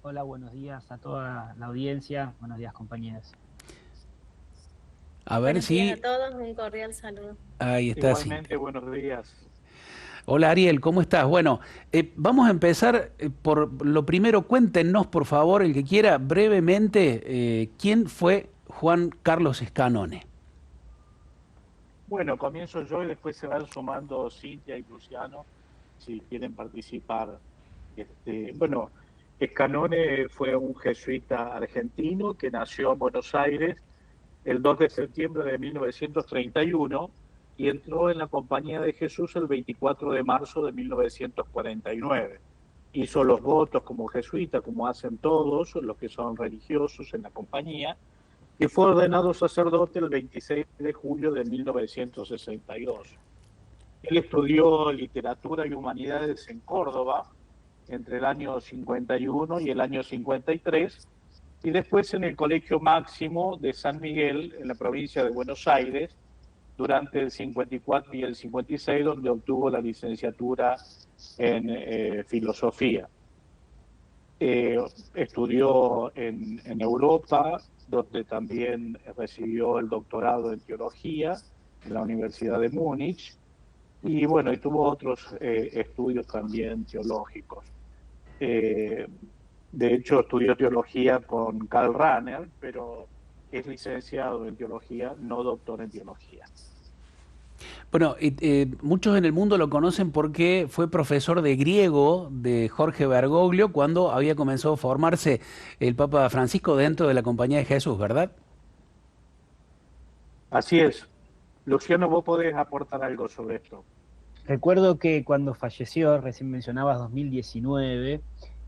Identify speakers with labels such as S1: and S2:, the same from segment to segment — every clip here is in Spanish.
S1: Hola, buenos días a toda la audiencia. Buenos días, compañeros.
S2: A ver
S3: Buenos días a
S2: si...
S3: todos, un cordial saludo.
S2: Ahí está
S4: Igualmente,
S2: Cintia.
S4: buenos días.
S2: Hola Ariel, ¿cómo estás? Bueno, vamos a empezar por lo primero. Cuéntenos, por favor, el que quiera, brevemente, quién fue Juan Carlos Scanone.
S4: Bueno, comienzo yo y después se van sumando Cintia y Luciano si quieren participar. Bueno, Escanone fue un jesuita argentino que nació en Buenos Aires el 2 de septiembre de 1931 y entró en la Compañía de Jesús el 24 de marzo de 1949. Hizo los votos como jesuita, como hacen todos los que son religiosos en la compañía, y fue ordenado sacerdote el 26 de julio de 1962. Él estudió literatura y humanidades en Córdoba entre el año 51 y el año 53, y después en el Colegio Máximo de San Miguel, en la provincia de Buenos Aires, durante el 54 y el 56, donde obtuvo la licenciatura en filosofía. Eh, Estudió en Europa, donde también recibió el doctorado en teología en la Universidad de Múnich, y bueno, y tuvo otros estudios también teológicos. Eh, de hecho, estudió teología con Karl Rahner, pero es licenciado en teología, no doctor en teología.
S2: Bueno, muchos en el mundo lo conocen porque fue profesor de griego de Jorge Bergoglio cuando había comenzado a formarse el Papa Francisco dentro de la Compañía de Jesús, ¿verdad?
S4: Así es. Luciano, vos podés aportar algo sobre esto.
S1: Recuerdo que cuando falleció, recién mencionabas 2019,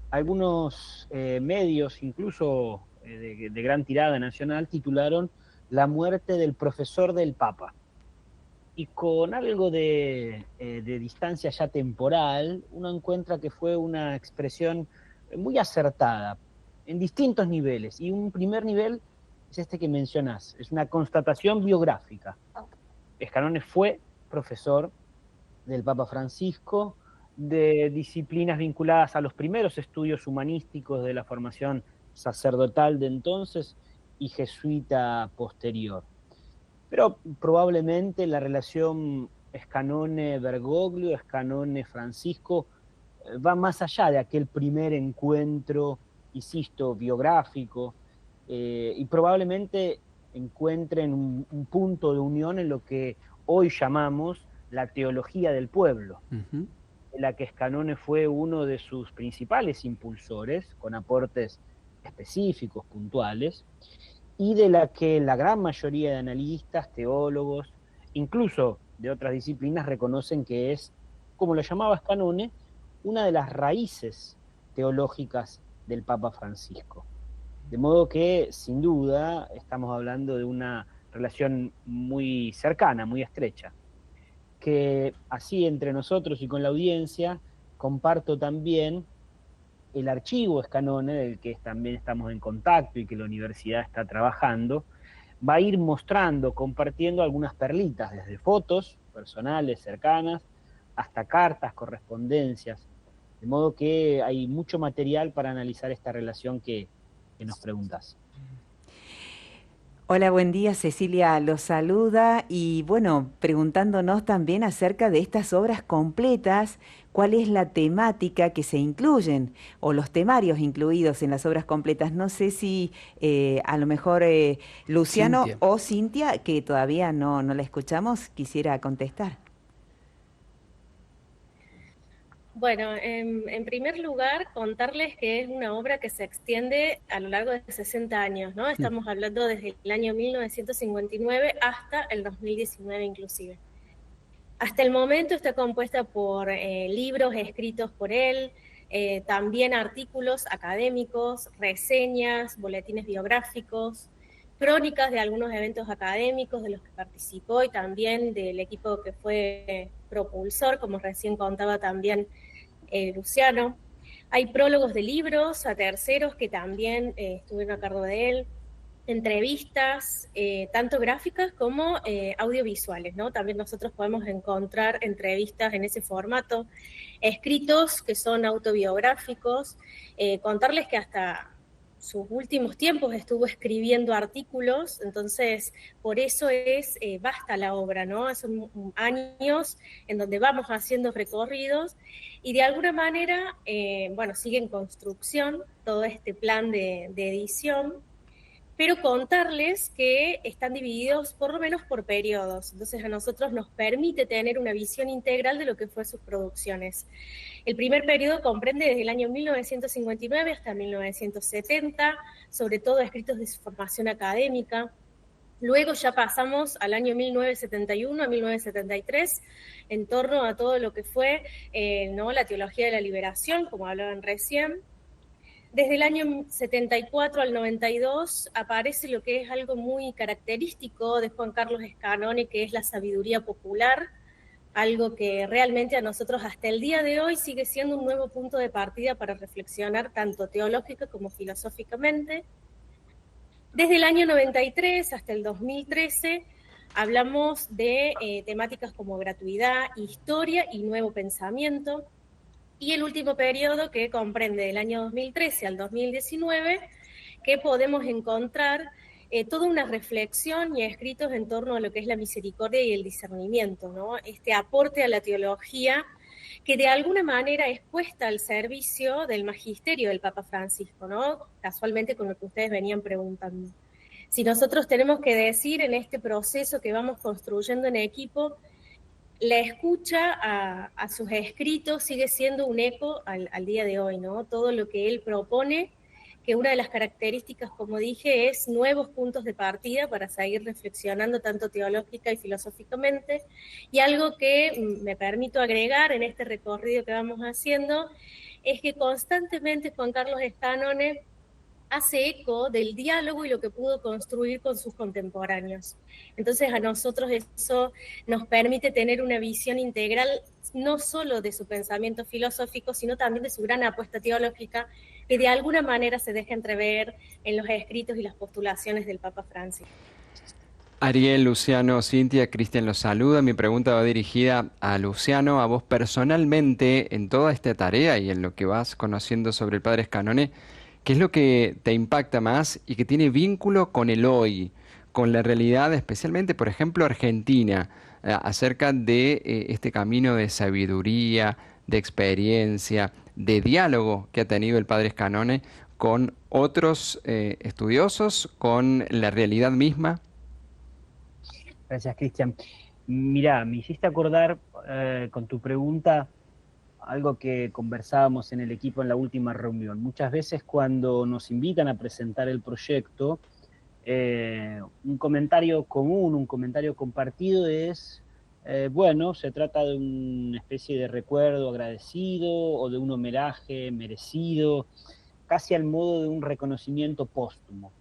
S1: algunos medios, incluso de gran tirada nacional, titularon La muerte del profesor del Papa. Y con algo de distancia ya temporal, uno encuentra que fue una expresión muy acertada en distintos niveles. Y un primer nivel es este que mencionás, es una constatación biográfica. Escanone fue profesor del Papa Francisco, de disciplinas vinculadas a los primeros estudios humanísticos de la formación sacerdotal de entonces y jesuita posterior. Pero probablemente la relación Scanone-Bergoglio, Scanone-Francisco, va más allá de aquel primer encuentro, insisto, biográfico, y probablemente encuentren un punto de unión en lo que hoy llamamos la teología del pueblo,
S2: Ujú.
S1: en la que Scanone fue uno de sus principales impulsores, con aportes específicos, puntuales, y de la que la gran mayoría de analistas, teólogos, incluso de otras disciplinas, reconocen que es, como lo llamaba Scanone, una de las raíces teológicas del Papa Francisco. De modo que, sin duda, estamos hablando de una relación muy cercana, muy estrecha, que así entre nosotros y con la audiencia comparto también el archivo Scanone, del que también estamos en contacto y que la universidad está trabajando, va a ir mostrando, compartiendo algunas perlitas, desde fotos personales, cercanas, hasta cartas, correspondencias, de modo que hay mucho material para analizar esta relación que nos preguntas.
S5: Hola, buen día. Cecilia los saluda y bueno, preguntándonos también acerca de estas obras completas, cuál es la temática que se incluyen o los temarios incluidos en las obras completas. No sé si a lo mejor Luciano
S2: Cintia.
S5: o Cintia, que todavía no la escuchamos, quisiera contestar.
S3: Bueno, en primer lugar, contarles que es una obra que se extiende a lo largo de 60 años, ¿no?
S2: Mm.
S3: Estamos hablando desde el año 1959 hasta el 2019 inclusive. Hasta el momento está compuesta por libros escritos por él, también artículos académicos, reseñas, boletines biográficos, crónicas de algunos eventos académicos de los que participó y también del equipo que fue propulsor, como recién contaba también Luciano. Hay prólogos de libros a terceros que también estuvieron a cargo de él. entrevistas, tanto gráficas como audiovisuales, ¿no? También nosotros podemos encontrar entrevistas en ese formato, escritos que son autobiográficos, contarles que hasta sus últimos tiempos estuvo escribiendo artículos, entonces por eso es vasta la obra, ¿no? Son años en donde vamos haciendo recorridos y de alguna manera, bueno, sigue en construcción todo este plan de edición, pero contarles que están divididos por lo menos por periodos. Entonces a nosotros nos permite tener una visión integral de lo que fue sus producciones. El primer periodo comprende desde el año 1959 hasta 1970, sobre todo escritos de su formación académica. Luego ya pasamos al año 1971 a 1973, en torno a todo lo que fue ¿no? la teología de la liberación, como hablaban recién. Desde el año 74 al 92 aparece lo que es algo muy característico de Juan Carlos Scanone, que es la sabiduría popular, algo que realmente a nosotros hasta el día de hoy sigue siendo un nuevo punto de partida para reflexionar tanto teológica como filosóficamente. Desde el año 93 hasta el 2013 hablamos de temáticas como gratuidad, historia y nuevo pensamiento. Y el último periodo, que comprende del año 2013 al 2019, que podemos encontrar toda una reflexión y escritos en torno a lo que es la misericordia y el discernimiento, ¿no? Este aporte a la teología que de alguna manera es puesta al servicio del magisterio del Papa Francisco, ¿no? Casualmente con lo que ustedes venían preguntando. Si nosotros tenemos que decir en este proceso que vamos construyendo en equipo, la escucha a sus escritos sigue siendo un eco al día de hoy, ¿no? Todo lo que él propone, que una de las características, como dije, es nuevos puntos de partida para seguir reflexionando tanto teológica y filosóficamente, y algo que me permito agregar en este recorrido que vamos haciendo, es que constantemente Juan Carlos Scanone hace eco del diálogo y lo que pudo construir con sus contemporáneos. Entonces a nosotros eso nos permite tener una visión integral no solo de su pensamiento filosófico, sino también de su gran apuesta teológica, que de alguna manera se deja entrever en los escritos y las postulaciones del Papa Francisco.
S6: Ariel, Luciano, Cintia, Cristian los saluda. Mi pregunta va dirigida a Luciano, a vos personalmente, en toda esta tarea y en lo que vas conociendo sobre el Padre Scanone. ¿Qué es lo que te impacta más y que tiene vínculo con el hoy, con la realidad, especialmente, por ejemplo, Argentina, acerca de este camino de sabiduría, de experiencia, de diálogo que ha tenido el Padre Scanone con otros estudiosos, con la realidad misma?
S1: Gracias, Cristian. Mirá, me hiciste acordar con tu pregunta algo que conversábamos en el equipo en la última reunión. Muchas veces cuando nos invitan a presentar el proyecto, un comentario común, un comentario compartido es, bueno, se trata de una especie de recuerdo agradecido o de un homenaje merecido, casi al modo de un reconocimiento póstumo.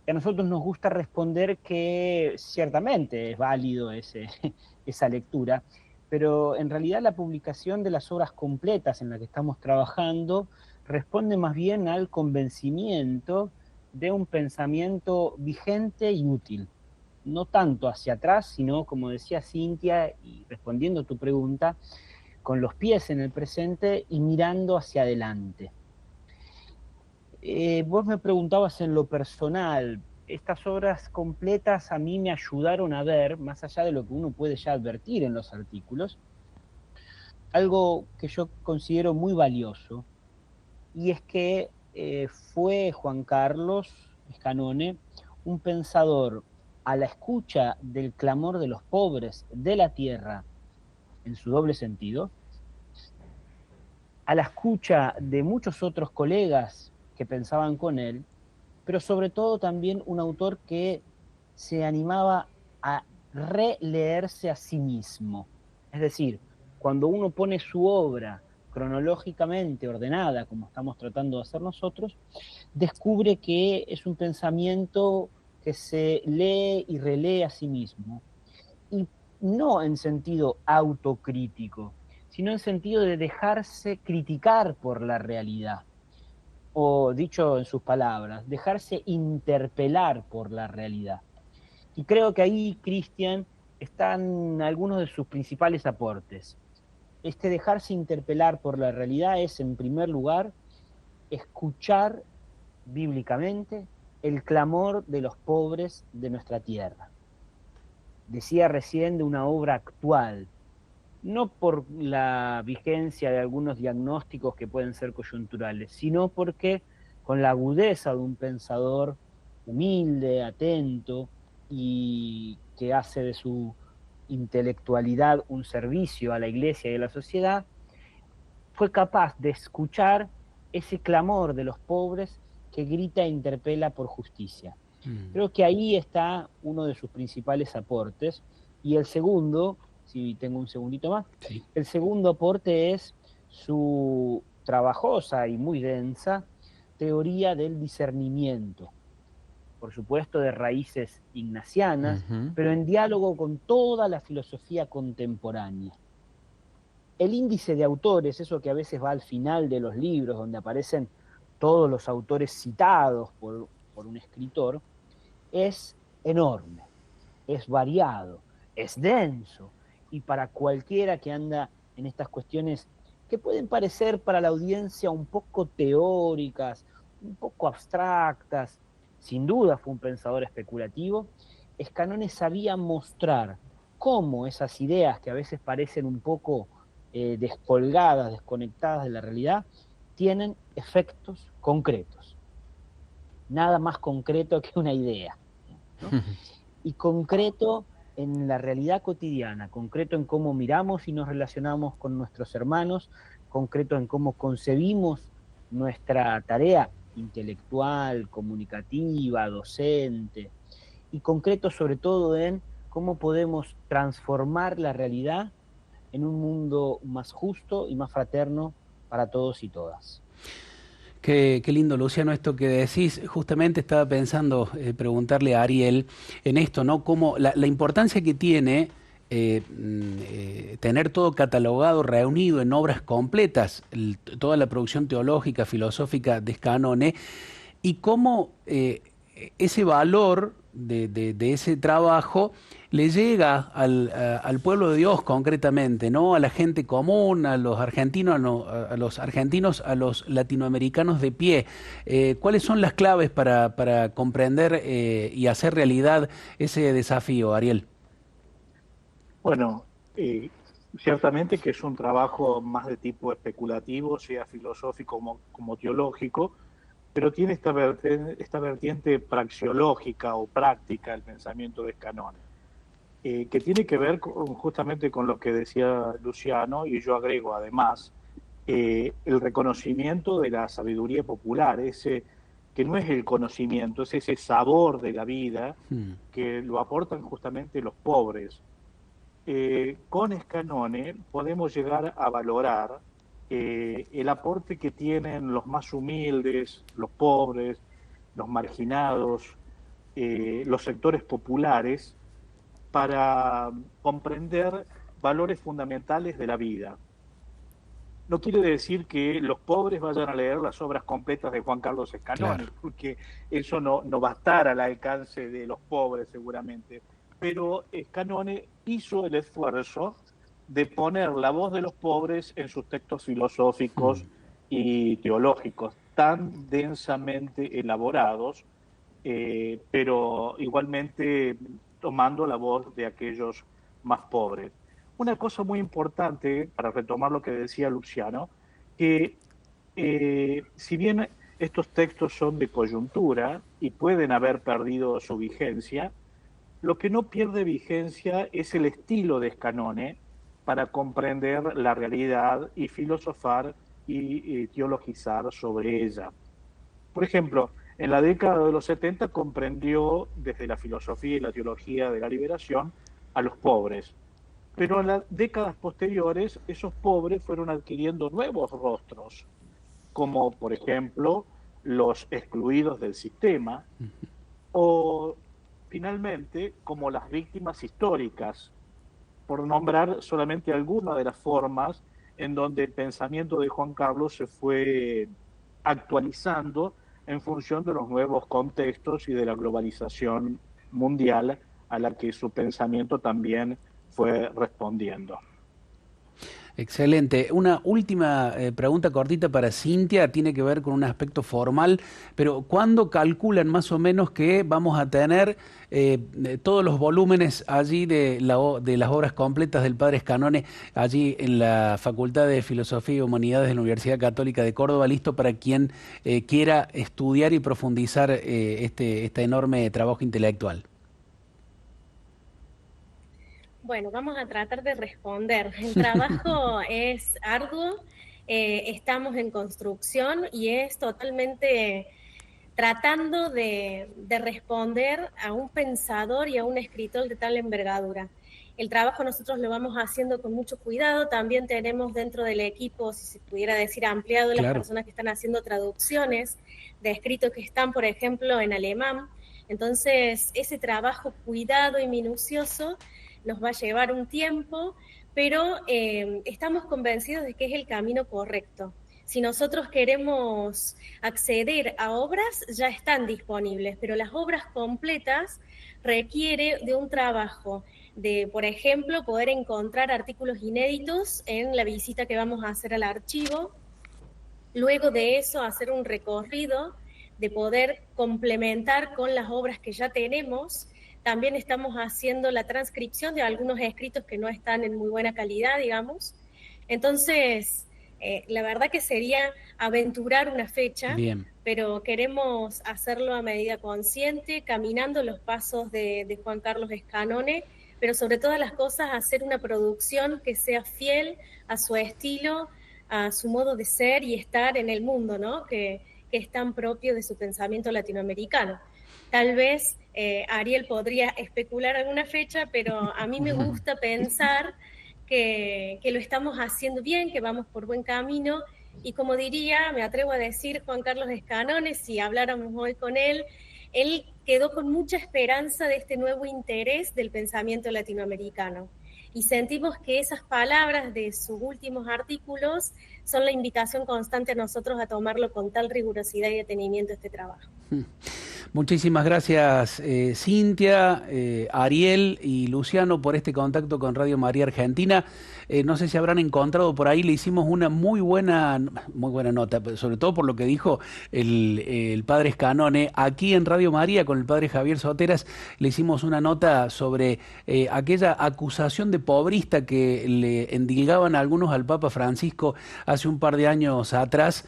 S1: A nosotros nos gusta responder que ciertamente es válido esa lectura, pero en realidad la publicación de las obras completas en las que estamos trabajando responde más bien al convencimiento de un pensamiento vigente y útil, no tanto hacia atrás, sino, como decía Cintia, y respondiendo a tu pregunta, con los pies en el presente y mirando hacia adelante. Vos me preguntabas en lo personal, estas obras completas a mí me ayudaron a ver, más allá de lo que uno puede ya advertir en los artículos, algo que yo considero muy valioso, y es que fue Juan Carlos Scanone un pensador a la escucha del clamor de los pobres de la tierra, en su doble sentido, a la escucha de muchos otros colegas que pensaban con él, pero sobre todo también un autor que se animaba a releerse a sí mismo. Es decir, cuando uno pone su obra cronológicamente ordenada, como estamos tratando de hacer nosotros, descubre que es un pensamiento que se lee y relee a sí mismo, y no en sentido autocrítico, sino en sentido de dejarse criticar por la realidad. o dicho en sus palabras, dejarse interpelar por la realidad. Y creo que ahí, Cristian, están algunos de sus principales aportes. Este dejarse interpelar por la realidad es, en primer lugar, escuchar bíblicamente el clamor de los pobres de nuestra tierra. Decía recién de una obra actual, no por la vigencia de algunos diagnósticos que pueden ser coyunturales, sino porque con la agudeza de un pensador humilde, atento y que hace de su intelectualidad un servicio a la iglesia y a la sociedad, fue capaz de escuchar ese clamor de los pobres que grita e interpela por justicia. Creo que ahí está uno de sus principales aportes. Y el segundo, si tengo un segundito más,
S2: Sí.
S1: el segundo aporte es su trabajosa y muy densa teoría del discernimiento, por supuesto de raíces ignacianas, pero en diálogo con toda la filosofía contemporánea. El índice de autores, eso que a veces va al final de los libros, donde aparecen todos los autores citados por un escritor, es enorme, es variado, es denso, y para cualquiera que anda en estas cuestiones que pueden parecer para la audiencia un poco teóricas, un poco abstractas, sin duda fue un pensador especulativo, Scannone sabía mostrar cómo esas ideas que a veces parecen un poco descolgadas, desconectadas de la realidad, tienen efectos concretos. Nada más concreto que una idea, ¿no? Y concreto en la realidad cotidiana, concreto en cómo miramos y nos relacionamos con nuestros hermanos, concreto en cómo concebimos nuestra tarea intelectual, comunicativa, docente, y concreto sobre todo en cómo podemos transformar la realidad en un mundo más justo y más fraterno para todos y todas.
S2: Qué lindo, Luciano, esto que decís. Justamente estaba pensando preguntarle a Ariel en esto, ¿no? Cómo la importancia que tiene tener todo catalogado, reunido en obras completas, toda la producción teológica, filosófica de Scannone, y cómo ese valor de ese trabajo le llega al pueblo de Dios concretamente, ¿no? A la gente común, a los argentinos, a los argentinos, a los latinoamericanos de pie. ¿Cuáles son las claves para comprender y hacer realidad ese desafío, Ariel?
S4: Bueno, ciertamente que es un trabajo más de tipo especulativo, sea filosófico como teológico, pero tiene esta vertiente praxeológica o práctica del pensamiento de Scannone, que tiene que ver justamente con lo que decía Luciano, y yo agrego además el reconocimiento de la sabiduría popular, ese que no es el conocimiento, es ese sabor de la vida que lo aportan justamente los pobres. Con Scannone podemos llegar a valorar el aporte que tienen los más humildes, los pobres, los marginados, los sectores populares, para comprender valores fundamentales de la vida. No quiere decir que los pobres vayan a leer las obras completas de Juan Carlos Scannone, claro, porque eso no va a estar al alcance de los pobres seguramente, pero Scannone hizo el esfuerzo de poner la voz de los pobres en sus textos filosóficos y teológicos, tan densamente elaborados, pero igualmente tomando la voz de aquellos más pobres. Una cosa muy importante, para retomar lo que decía Luciano, que si bien estos textos son de coyuntura y pueden haber perdido su vigencia, lo que no pierde vigencia es el estilo de Scannone para comprender la realidad y filosofar y teologizar sobre ella. Por ejemplo, en la década de los 70 comprendió desde la filosofía y la teología de la liberación a los pobres, pero en las décadas posteriores esos pobres fueron adquiriendo nuevos rostros, como por ejemplo los excluidos del sistema, o finalmente como las víctimas históricas, por nombrar solamente algunas de las formas en donde el pensamiento de Juan Carlos se fue actualizando en función de los nuevos contextos y de la globalización mundial a la que su pensamiento también fue respondiendo.
S2: Excelente. Una última pregunta cortita para Cintia, tiene que ver con un aspecto formal, pero ¿cuándo calculan más o menos que vamos a tener todos los volúmenes allí de las obras completas del Padre Scannone, allí en la Facultad de Filosofía y Humanidades de la Universidad Católica de Córdoba, listo para quien quiera estudiar y profundizar este enorme trabajo intelectual?
S3: Bueno, vamos a tratar de responder. El trabajo es arduo, estamos en construcción y es totalmente tratando de responder a un pensador y a un escritor de tal envergadura. El trabajo nosotros lo vamos haciendo con mucho cuidado, también tenemos dentro del equipo, si se pudiera decir, ampliado las personas que están haciendo traducciones de escritos que están, por ejemplo, en alemán. Entonces, ese trabajo cuidado y minucioso nos va a llevar un tiempo, pero estamos convencidos de que es el camino correcto. Si nosotros queremos acceder a obras, ya están disponibles, pero las obras completas requiere de un trabajo de, por ejemplo, poder encontrar artículos inéditos en la visita que vamos a hacer al archivo, luego de eso hacer un recorrido, de poder complementar con las obras que ya tenemos. También estamos haciendo la transcripción de algunos escritos que no están en muy buena calidad, digamos. Entonces, la verdad que sería aventurar una fecha, pero queremos hacerlo a medida consciente, caminando los pasos de Juan Carlos Scannone, pero sobre todas las cosas hacer una producción que sea fiel a su estilo, a su modo de ser y estar en el mundo, ¿no? Que es tan propio de su pensamiento latinoamericano. Tal vez Ariel podría especular alguna fecha, pero a mí me gusta pensar que lo estamos haciendo bien, que vamos por buen camino, y como diría, me atrevo a decir Juan Carlos Scannone, si habláramos hoy con él quedó con mucha esperanza de este nuevo interés del pensamiento latinoamericano. Y sentimos que esas palabras de sus últimos artículos son la invitación constante a nosotros a tomarlo con tal rigurosidad y detenimiento este trabajo.
S2: Muchísimas gracias Cintia, Ariel y Luciano por este contacto con Radio María Argentina. No sé si habrán encontrado por ahí, le hicimos una muy buena nota, sobre todo por lo que dijo el padre Scannone. Aquí en Radio María con el padre Javier Soteras le hicimos una nota sobre aquella acusación de pobrista que le endilgaban algunos al Papa Francisco hace un par de años atrás.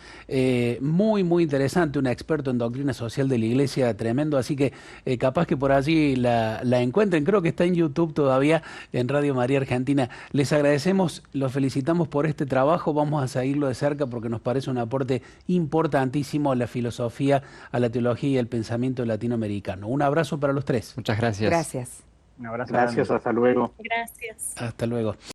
S2: Muy interesante, un experto en doctrina social de la Iglesia, tremendo, así que capaz que por allí la encuentren, creo que está en YouTube todavía en Radio María Argentina. Les agradecemos, los felicitamos por este trabajo, vamos a seguirlo de cerca porque nos parece un aporte importantísimo a la filosofía, a la teología y al pensamiento latinoamericano. Un abrazo para los tres.
S6: Muchas gracias.
S5: Gracias.
S1: Un abrazo.
S4: Gracias, hasta luego.
S3: Gracias.
S2: Hasta luego.